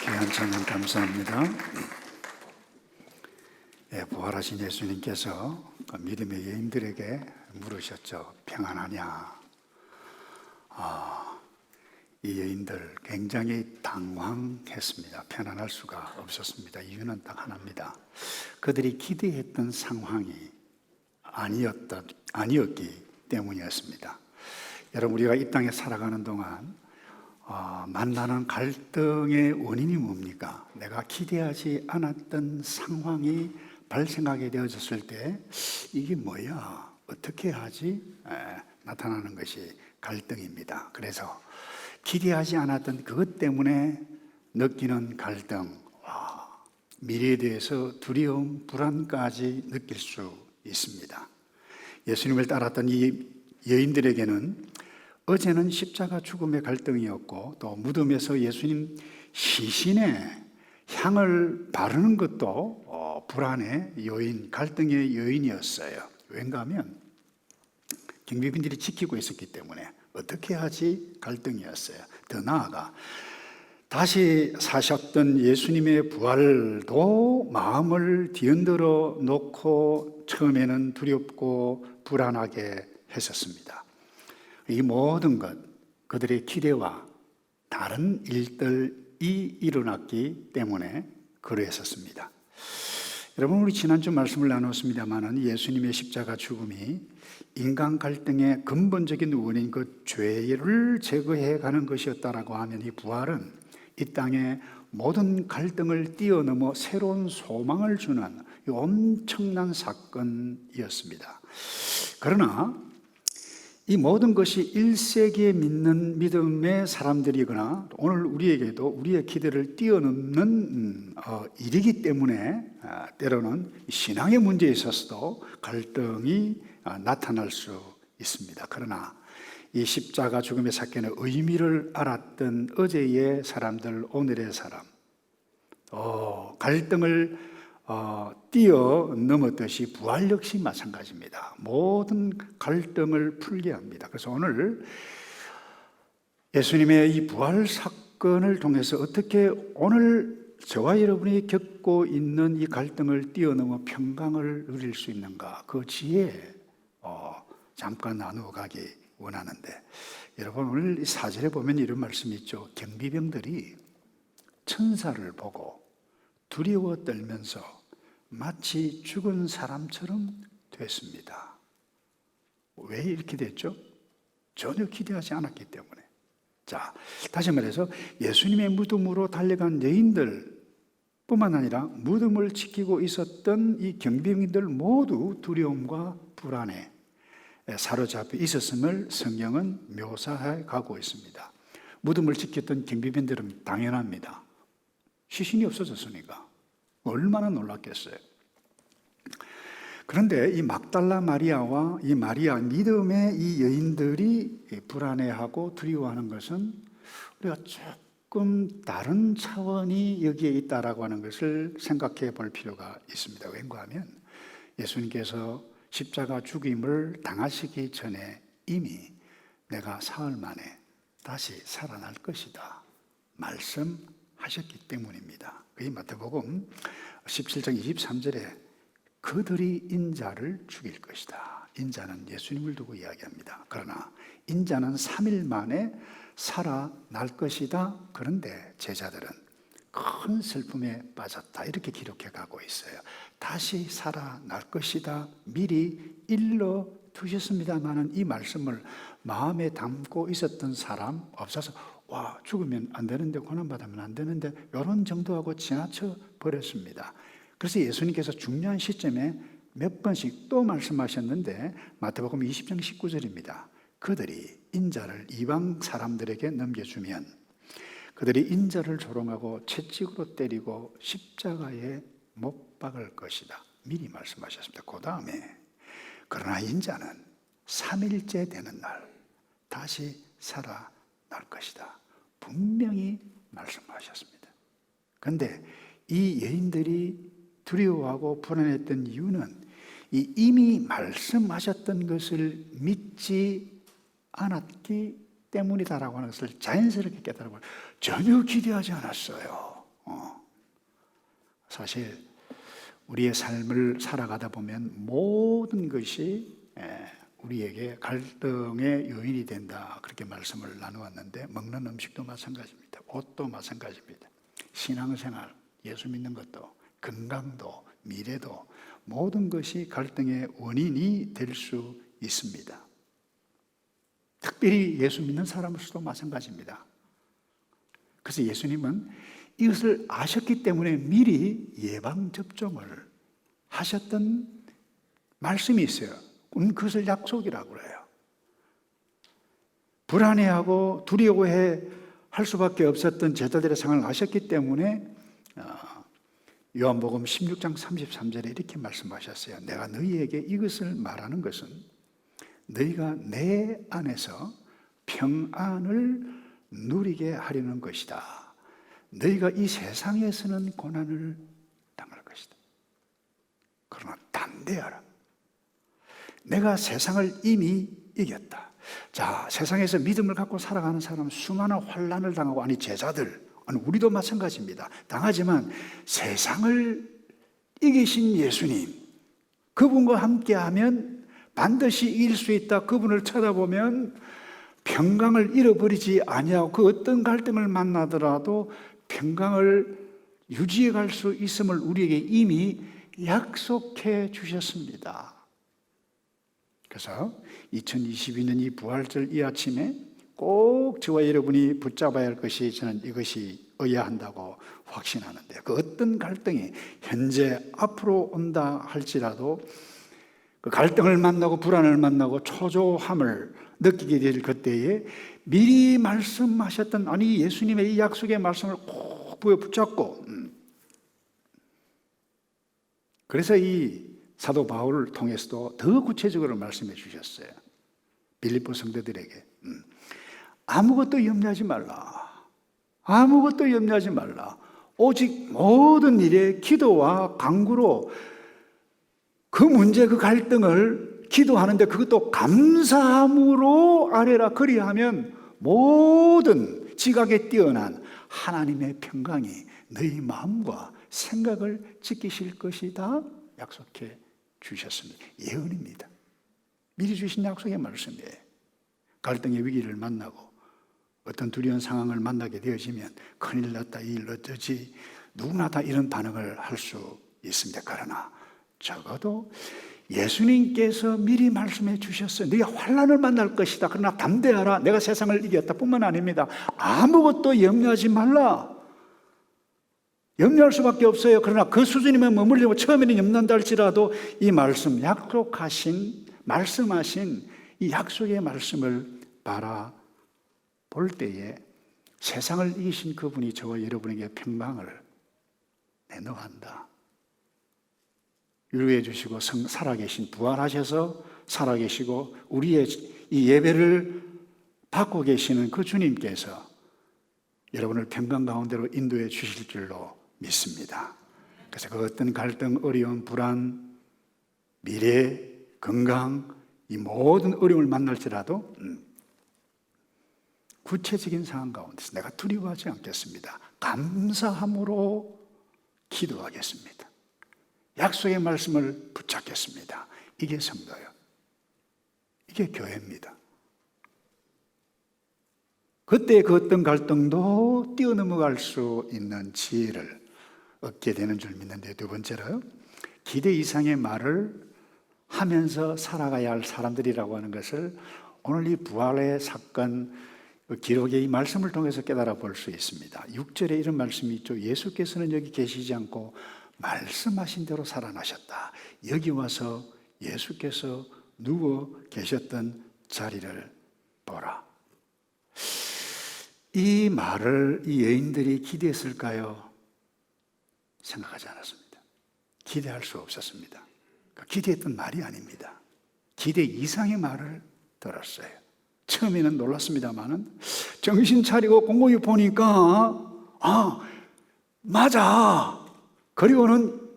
귀한 찬양 감사합니다. 부활하신 예수님께서 믿음의 여인들에게 물으셨죠. 평안하냐? 이 여인들 굉장히 당황했습니다. 편안할 수가 없었습니다. 이유는 딱 하나입니다. 그들이 기대했던 상황이 아니었기 때문이었습니다. 여러분, 우리가 이 땅에 살아가는 동안 만나는 갈등의 원인이 뭡니까? 내가 기대하지 않았던 상황이 발생하게 되어졌을 때 이게 뭐야? 어떻게 하지? 나타나는 것이 갈등입니다. 그래서 기대하지 않았던 그것 때문에 느끼는 갈등, 미래에 대해서 두려움, 불안까지 느낄 수 있습니다. 예수님을 따랐던 이 여인들에게는 어제는 십자가 죽음의 갈등이었고, 또 무덤에서 예수님 시신에 향을 바르는 것도 불안의 요인, 갈등의 요인이었어요. 왠가 하면 경비병들이 지키고 있었기 때문에 어떻게 하지? 갈등이었어요. 더 나아가 다시 사셨던 예수님의 부활도 마음을 뒤흔들어 놓고 처음에는 두렵고 불안하게 했었습니다. 이 모든 것, 그들의 기대와 다른 일들이 일어났기 때문에 그러했었습니다. 여러분, 우리 지난주 말씀을 나눴습니다만 예수님의 십자가 죽음이 인간 갈등의 근본적인 원인, 그 죄를 제거해 가는 것이었다라고 하면 이 부활은 이 땅의 모든 갈등을 뛰어넘어 새로운 소망을 주는 엄청난 사건이었습니다. 그러나 이 모든 것이 1세기에 믿는 믿음의 사람들이거나 오늘 우리에게도 우리의 기대를 뛰어넘는 일이기 때문에 때로는 신앙의 문제에 있어서도 갈등이 나타날 수 있습니다. 그러나 이 십자가 죽음의 사건의 의미를 알았던 어제의 사람들, 오늘의 사람, 갈등을 뛰어넘었듯이 부활 역시 마찬가지입니다. 모든 갈등을 풀게 합니다. 그래서 오늘 예수님의 이 부활 사건을 통해서 어떻게 오늘 저와 여러분이 겪고 있는 이 갈등을 뛰어넘어 평강을 누릴 수 있는가, 그 지혜 잠깐 나누어 가기 원하는데, 여러분, 오늘 이 사절에 보면 이런 말씀이 있죠. 경비병들이 천사를 보고 두려워 떨면서 마치 죽은 사람처럼 됐습니다. 왜 이렇게 됐죠? 전혀 기대하지 않았기 때문에. 자, 다시 말해서 예수님의 무덤으로 달려간 여인들 뿐만 아니라 무덤을 지키고 있었던 이 경비병들 모두 두려움과 불안에 사로잡혀 있었음을 성경은 묘사해 가고 있습니다. 무덤을 지켰던 경비병들은 당연합니다. 시신이 없어졌으니까 얼마나 놀랐겠어요. 그런데 이 막달라 마리아와 이 마리아, 믿음의 이 여인들이 불안해하고 두려워하는 것은 우리가 조금 다른 차원이 여기에 있다라고 하는 것을 생각해 볼 필요가 있습니다. 왠가 하면 예수님께서 십자가 죽임을 당하시기 전에 이미 내가 사흘 만에 다시 살아날 것이다 말씀하셨기 때문입니다. 이 마태복음 17장 23절에 그들이 인자를 죽일 것이다. 인자는 예수님을 두고 이야기합니다. 그러나 인자는 3일 만에 살아날 것이다. 그런데 제자들은 큰 슬픔에 빠졌다. 이렇게 기록해 가고 있어요. 다시 살아날 것이다. 미리 일러 두셨습니다마는 이 말씀을 마음에 담고 있었던 사람 없어서 죽으면 안 되는데, 고난받으면 안 되는데, 이런 정도하고 지나쳐 버렸습니다. 그래서 예수님께서 중요한 시점에 몇 번씩 또 말씀하셨는데 마태복음 20장 19절입니다. 그들이 인자를 이방 사람들에게 넘겨주면 그들이 인자를 조롱하고 채찍으로 때리고 십자가에 못 박을 것이다. 미리 말씀하셨습니다. 그 다음에 그러나 인자는 3일째 되는 날 다시 살아날 것이다. 분명히 말씀하셨습니다. 그런데 이 여인들이 두려워하고 불안했던 이유는 이미 말씀하셨던 것을 믿지 않았기 때문이다라고 하는 것을 자연스럽게 깨달아보고 전혀 기대하지 않았어요. 사실 우리의 삶을 살아가다 보면 모든 것이 우리에게 갈등의 요인이 된다, 그렇게 말씀을 나누었는데, 먹는 음식도 마찬가지입니다. 옷도 마찬가지입니다. 신앙생활, 예수 믿는 것도, 건강도, 미래도, 모든 것이 갈등의 원인이 될 수 있습니다. 특별히 예수 믿는 사람으로서도 마찬가지입니다. 그래서 예수님은 이것을 아셨기 때문에 미리 예방접종을 하셨던 말씀이 있어요. 그것을 약속이라고 그래요. 불안해하고 두려워해 할 수밖에 없었던 제자들의 상황을 아셨기 때문에 요한복음 16장 33절에 이렇게 말씀하셨어요. 내가 너희에게 이것을 말하는 것은 너희가 내 안에서 평안을 누리게 하려는 것이다. 너희가 이 세상에서는 고난을 당할 것이다. 그러나 담대하라. 내가 세상을 이미 이겼다. 자, 세상에서 믿음을 갖고 살아가는 사람은 수많은 환난을 당하고, 아니 제자들, 아니 우리도 마찬가지입니다. 당하지만 세상을 이기신 예수님, 그분과 함께하면 반드시 이길 수 있다. 그분을 쳐다보면 평강을 잃어버리지 아니하고 그 어떤 갈등을 만나더라도 평강을 유지해 갈 수 있음을 우리에게 이미 약속해 주셨습니다. 그래서 2022년 이 부활절 이 아침에 꼭 저와 여러분이 붙잡아야 할 것이, 저는 이것이 의아한다고 확신하는데, 그 어떤 갈등이 현재 앞으로 온다 할지라도 그 갈등을 만나고 불안을 만나고 초조함을 느끼게 될 그때에 미리 말씀하셨던, 아니 예수님의 이 약속의 말씀을 꼭 붙잡고, 그래서 이 사도 바울을 통해서도 더 구체적으로 말씀해 주셨어요. 빌립보 성도들에게 아무것도 염려하지 말라. 아무것도 염려하지 말라. 오직 모든 일에 기도와 간구로 그 문제, 그 갈등을 기도하는데 그것도 감사함으로 아뢰라. 그리하면 모든 지각에 뛰어난 하나님의 평강이 너희 마음과 생각을 지키실 것이다 약속해 주셨습니다. 예언입니다. 미리 주신 약속의 말씀이에요. 갈등의 위기를 만나고 어떤 두려운 상황을 만나게 되어지면 큰일 났다, 이 일 어쩌지, 누구나 다 이런 반응을 할 수 있습니다. 그러나 적어도 예수님께서 미리 말씀해 주셨어요. 네가 환난을 만날 것이다. 그러나 담대하라. 내가 세상을 이겼다 뿐만 아닙니다. 아무것도 염려하지 말라. 염려할 수밖에 없어요. 그러나 그 수준이면 머물려고 처음에는 염려한다 할지라도 이 말씀, 약속하신, 말씀하신 이 약속의 말씀을 바라볼 때에 세상을 이기신 그분이 저와 여러분에게 평강을 내놓한다. 위로해 주시고 살아계신, 부활하셔서 살아계시고 우리의 이 예배를 받고 계시는 그 주님께서 여러분을 평강 가운데로 인도해 주실 줄로 믿습니다. 그래서 그 어떤 갈등, 어려움, 불안, 미래, 건강, 이 모든 어려움을 만날지라도 구체적인 상황 가운데서 내가 두려워하지 않겠습니다. 감사함으로 기도하겠습니다. 약속의 말씀을 붙잡겠습니다. 이게 성도예요. 이게 교회입니다. 그때 그 어떤 갈등도 뛰어넘어갈 수 있는 지혜를 얻게 되는 줄 믿는데, 두 번째로 기대 이상의 말을 하면서 살아가야 할 사람들이라고 하는 것을 오늘 이 부활의 사건 기록의 이 말씀을 통해서 깨달아 볼 수 있습니다. 6절에 이런 말씀이 있죠. 예수께서는 여기 계시지 않고 말씀하신 대로 살아나셨다. 여기 와서 예수께서 누워 계셨던 자리를 보라. 이 말을 이 여인들이 기대했을까요? 생각하지 않았습니다. 기대할 수 없었습니다. 기대했던 말이 아닙니다. 기대 이상의 말을 들었어요. 처음에는 놀랐습니다만은 정신 차리고 곰곰이 보니까 맞아. 그리고는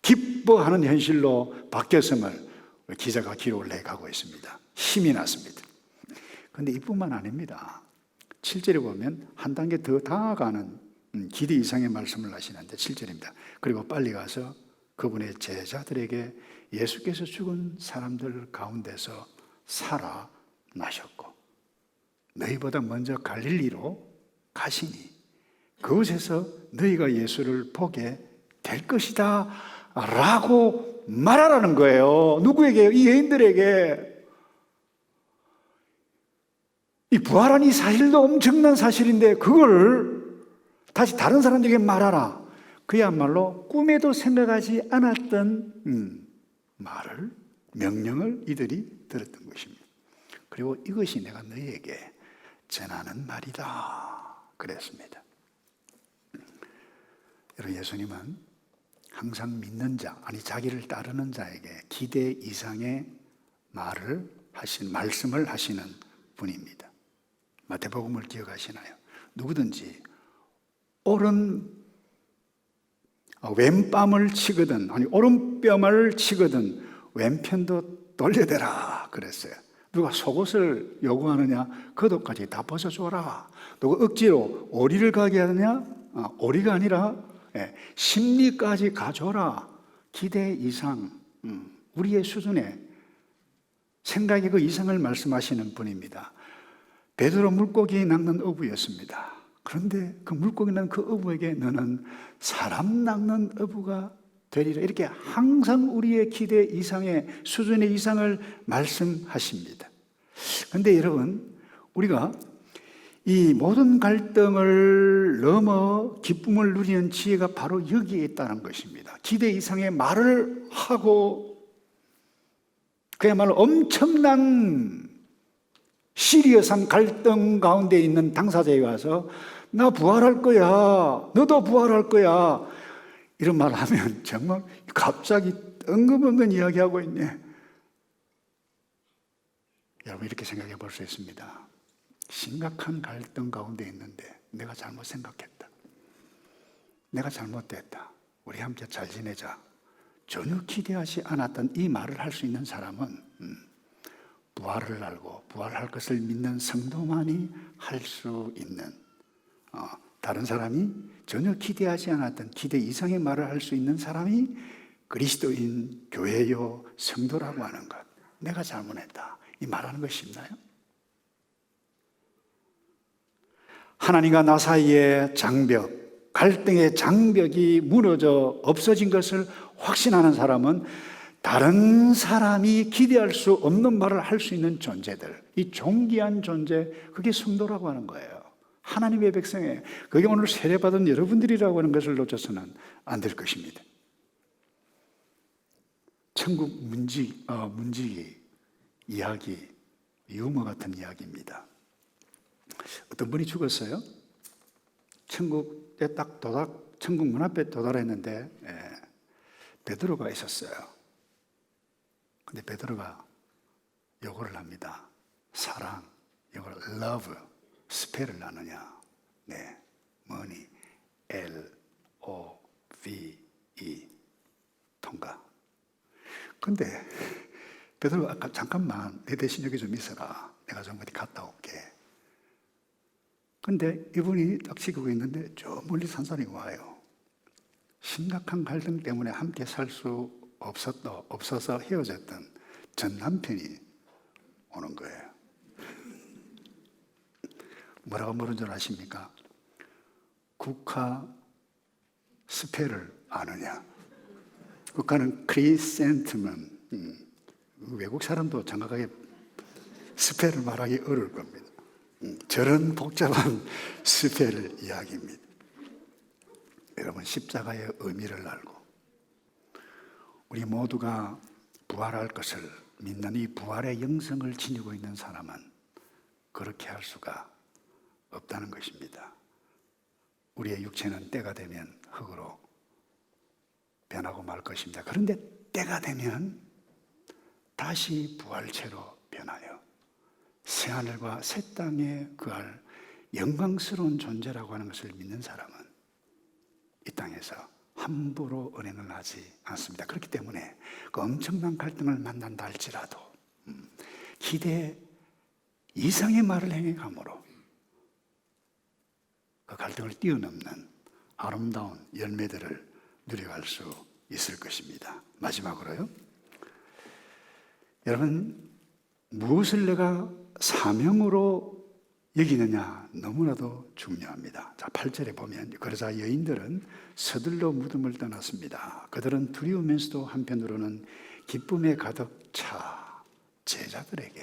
기뻐하는 현실로 바뀌었음을 기자가 기록을 내가고 있습니다. 힘이 났습니다. 그런데 이뿐만 아닙니다. 7절에 보면 한 단계 더 다가가는 기대 이상의 말씀을 하시는데 7절입니다. 그리고 빨리 가서 그분의 제자들에게 예수께서 죽은 사람들 가운데서 살아나셨고 너희보다 먼저 갈릴리로 가시니 그곳에서 너희가 예수를 보게 될 것이다 라고 말하라는 거예요. 누구에게? 이 여인들에게. 이 부활한 이 사실도 엄청난 사실인데 그걸 다시 다른 사람들에게 말하라. 그야말로 꿈에도 생각하지 않았던 말을, 명령을 이들이 들었던 것입니다. 그리고 이것이 내가 너희에게 전하는 말이다 그랬습니다. 여러분, 예수님은 항상 믿는 자, 아니 자기를 따르는 자에게 기대 이상의 말씀을 하시는 분입니다. 마태복음을 기억하시나요? 누구든지 왼뺨을 치거든, 아니 오른뺨을 치거든 왼편도 돌려대라 그랬어요. 누가 속옷을 요구하느냐? 겉옷까지 다 벗어줘라. 누가 억지로 오리를 가게 하느냐? 오리가 아니라 심리까지 가줘라. 기대 이상, 우리의 수준의 생각의 그 이상을 말씀하시는 분입니다. 베드로 물고기 낚는 어부였습니다. 그런데 그 물고기 낚는 그 어부에게 너는 사람 낚는 어부가 되리라. 이렇게 항상 우리의 기대 이상의 수준의 이상을 말씀하십니다. 그런데 여러분, 우리가 이 모든 갈등을 넘어 기쁨을 누리는 지혜가 바로 여기에 있다는 것입니다. 기대 이상의 말을 하고 그야말로 엄청난 시리어스한 갈등 가운데 있는 당사자에 와서 나 부활할 거야, 너도 부활할 거야 이런 말을 하면 정말 갑자기 뜬금없는 이야기하고 있네. 여러분, 이렇게 생각해 볼 수 있습니다. 심각한 갈등 가운데 있는데 내가 잘못 생각했다, 내가 잘못됐다, 우리 함께 잘 지내자, 전혀 기대하지 않았던 이 말을 할 수 있는 사람은 부활을 알고 부활할 것을 믿는 성도만이 할 수 있는, 다른 사람이 전혀 기대하지 않았던 기대 이상의 말을 할 수 있는 사람이 그리스도인 교회요 성도라고 하는 것. 내가 잘못했다, 이 말하는 것 쉽나요? 하나님과 나 사이의 장벽, 갈등의 장벽이 무너져 없어진 것을 확신하는 사람은 다른 사람이 기대할 수 없는 말을 할 수 있는 존재들, 이 존귀한 존재, 그게 성도라고 하는 거예요. 하나님의 백성이에요. 그게 오늘 세례받은 여러분들이라고 하는 것을 놓쳐서는 안 될 것입니다. 천국 문지기 이야기, 유머 같은 이야기입니다. 어떤 분이 죽었어요. 천국에 천국 문 앞에 도달했는데 베드로가 있었어요. 근데 베드로가 요거를 합니다. 사랑, 이걸 love, 스펠을 나누냐? 네, 뭐니? L-O-V-E, 통과. 근데 베드로가 아까 잠깐만 내 대신 여기 좀 있어라, 내가 좀 어디 갔다 올게. 근데 이분이 딱 지키고 있는데 저 멀리 산 사람이 와요. 심각한 갈등 때문에 함께 살 수 없어서 헤어졌던 전 남편이 오는 거예요. 뭐라고 물은 줄 아십니까? 국화 스펠을 아느냐? 국화는 크리센트먼. 외국 사람도 정확하게 스펠을 말하기 어려울 겁니다. 저런 복잡한 스펠을 이야기입니다. 여러분, 십자가의 의미를 알고 우리 모두가 부활할 것을 믿는 이 부활의 영성을 지니고 있는 사람은 그렇게 할 수가 없다는 것입니다. 우리의 육체는 때가 되면 흙으로 변하고 말 것입니다. 그런데 때가 되면 다시 부활체로 변하여 새하늘과 새 땅에 거할 영광스러운 존재라고 하는 것을 믿는 사람은 이 땅에서 함부로 은행을 하지 않습니다. 그렇기 때문에 그 엄청난 갈등을 만난다 할지라도 기대 이상의 말을 행해감으로 그 갈등을 뛰어넘는 아름다운 열매들을 누려갈 수 있을 것입니다. 마지막으로요. 여러분, 무엇을 내가 사명으로 여기느냐 너무나도 중요합니다. 자, 8절에 보면 그러자 여인들은 서둘러 무덤을 떠났습니다. 그들은 두려우면서도 한편으로는 기쁨에 가득 차 제자들에게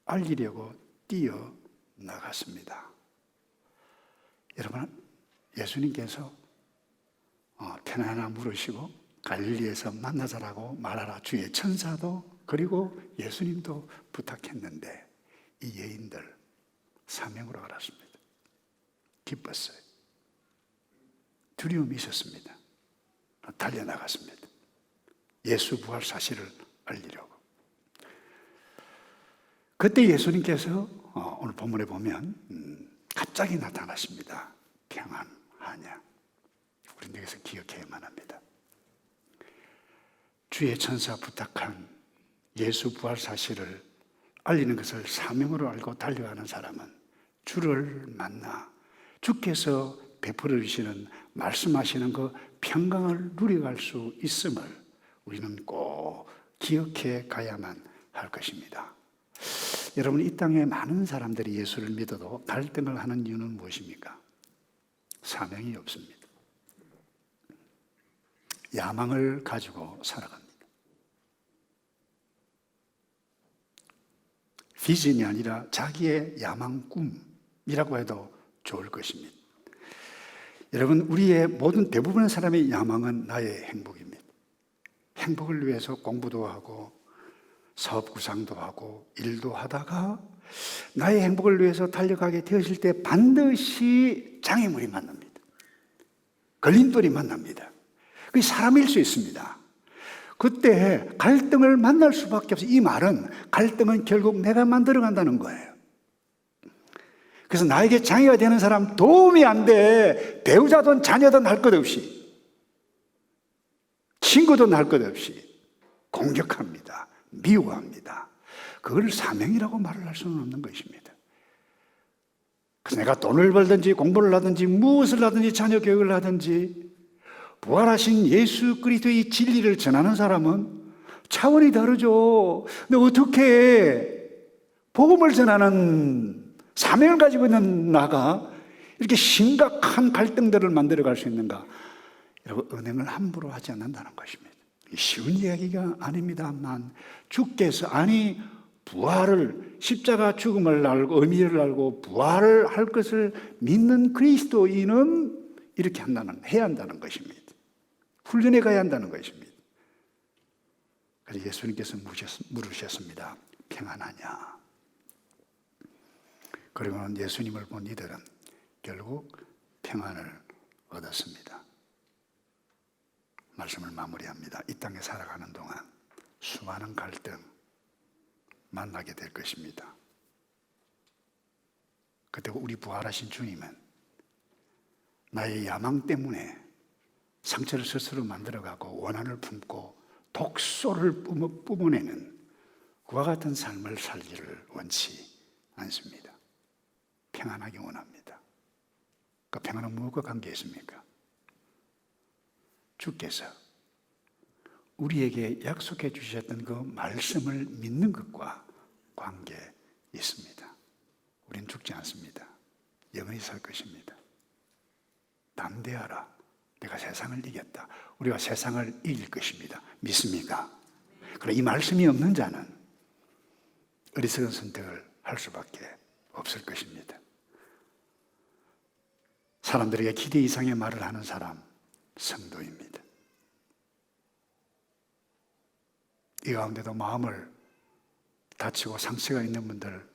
알리려고 뛰어 나갔습니다. 여러분, 예수님께서 편안하나 물으시고 갈릴리에서 만나자라고 말하라 주의 천사도 그리고 예수님도 부탁했는데 이 여인들 사명으로 알았습니다. 기뻤어요. 두려움이 있었습니다. 달려나갔습니다. 예수 부활 사실을 알리려고. 그때 예수님께서 오늘 본문에 보면 갑자기 나타나십니다. 평안하냐. 우리 여기서 기억해야만 합니다. 주의 천사 부탁한 예수 부활 사실을 알리는 것을 사명으로 알고 달려가는 사람은 주를 만나 주께서 베풀어 주시는 말씀하시는 그 평강을 누려갈 수 있음을 우리는 꼭 기억해 가야만 할 것입니다. 여러분, 이 땅에 많은 사람들이 예수를 믿어도 갈등을 하는 이유는 무엇입니까? 사명이 없습니다. 야망을 가지고 살아갑니다. 비전이 아니라 자기의 야망 꿈이라고 해도 좋을 것입니다. 여러분, 우리의 모든 대부분의 사람의 야망은 나의 행복입니다. 행복을 위해서 공부도 하고 사업 구상도 하고 일도 하다가 나의 행복을 위해서 달려가게 되었을 때 반드시 장애물이 만납니다. 걸림돌이 만납니다. 그게 사람일 수 있습니다. 그때 갈등을 만날 수밖에 없어요. 이 말은 갈등은 결국 내가 만들어간다는 거예요. 그래서 나에게 장애가 되는 사람 도움이 안 돼. 배우자든 자녀든 할 것 없이, 친구든 할 것 없이 공격합니다. 미워합니다. 그걸 사명이라고 말을 할 수는 없는 것입니다. 그래서 내가 돈을 벌든지 공부를 하든지 무엇을 하든지 자녀 교육을 하든지 부활하신 예수 그리스도의 진리를 전하는 사람은 차원이 다르죠. 근데 어떻게 복음을 전하는 사명을 가지고 있는 나가 이렇게 심각한 갈등들을 만들어갈 수 있는가? 여러분, 은행을 함부로 하지 않는다는 것입니다. 쉬운 이야기가 아닙니다만 주께서 부활을 십자가 죽음을 알고 의미를 알고 부활을 할 것을 믿는 그리스도인은 이렇게 해야 한다는 것입니다. 훈련해 가야 한다는 것입니다. 그래서 예수님께서 물으셨습니다. 평안하냐? 그러고는 예수님을 본 이들은 결국 평안을 얻었습니다. 말씀을 마무리합니다. 이 땅에 살아가는 동안 수많은 갈등 만나게 될 것입니다. 그때 우리 부활하신 주님은 나의 야망 때문에 상처를 스스로 만들어가고 원한을 품고 독소를 뿜어내는 그와 같은 삶을 살기를 원치 않습니다. 평안하기 원합니다. 그 평안은 무엇과 관계 있습니까? 주께서 우리에게 약속해 주셨던 그 말씀을 믿는 것과 관계 있습니다. 우린 죽지 않습니다. 영원히 살 것입니다. 담대하라. 내가 세상을 이겼다. 우리가 세상을 이길 것입니다. 믿습니까? 그러나 이 말씀이 없는 자는 어리석은 선택을 할 수밖에 없을 것입니다. 사람들에게 기대 이상의 말을 하는 사람, 성도입니다. 이 가운데도 마음을 다치고 상처가 있는 분들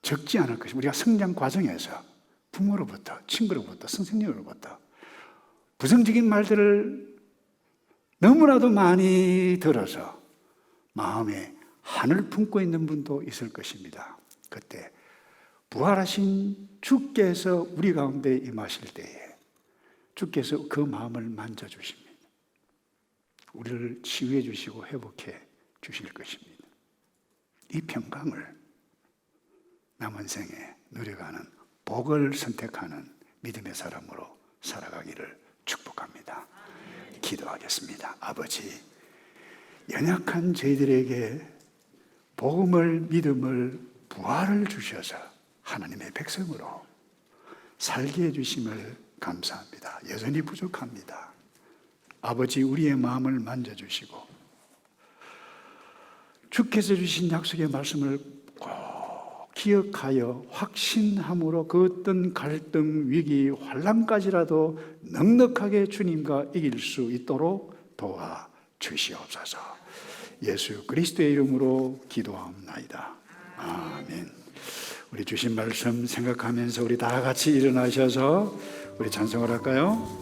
적지 않을 것입니다. 우리가 성장 과정에서 부모로부터, 친구로부터, 선생님으로부터 부정적인 말들을 너무나도 많이 들어서 마음에 한을 품고 있는 분도 있을 것입니다. 그때 부활하신 주께서 우리 가운데 임하실 때에 주께서 그 마음을 만져주십니다. 우리를 치유해 주시고 회복해 주실 것입니다. 이 평강을 남은 생에 누려가는 복을 선택하는 믿음의 사람으로 살아가기를 축복합니다. 기도하겠습니다. 아버지, 연약한 저희들에게 복음을, 믿음을, 부활을 주셔서 하나님의 백성으로 살게 해주심을 감사합니다. 여전히 부족합니다. 아버지, 우리의 마음을 만져주시고 주께서 주신 약속의 말씀을 꼭 기억하여 확신함으로 그 어떤 갈등, 위기, 환난까지라도 넉넉하게 주님과 이길 수 있도록 도와주시옵소서. 예수 그리스도의 이름으로 기도합나이다. 아멘. 우리 주신 말씀 생각하면서 우리 다 같이 일어나셔서 우리 찬송을 할까요?